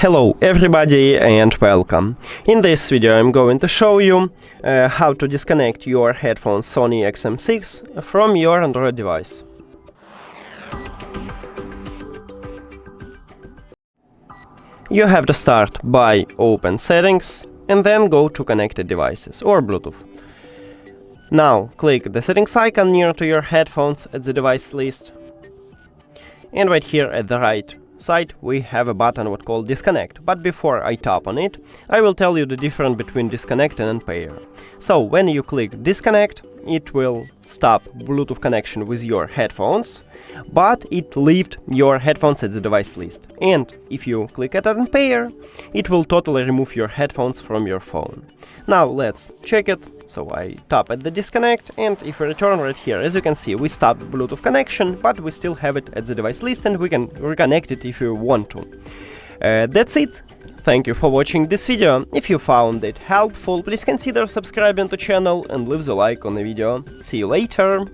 Hello everybody and welcome. In this video I'm going to show you how to disconnect your headphones SONY XM6 from your Android device. You have to start by open settings and then go to connected devices or Bluetooth. Now click the settings icon near to your headphones at the device list, and right here at the right side we have a button what called disconnect, but before I tap on it I will tell you the difference between disconnect and unpair. So when you click disconnect, it will stop Bluetooth connection with your headphones, but it leaves your headphones at the device list. And if you click at unpair, it will totally remove your headphones from your phone. Now let's check it. So I tap at the disconnect, and if we return right here, as you can see, we stopped Bluetooth connection, but we still have it at the device list and we can reconnect it if you want to. That's it. Thank you for watching this video. If you found it helpful, please consider subscribing to the channel and leave the like on the video. See you later!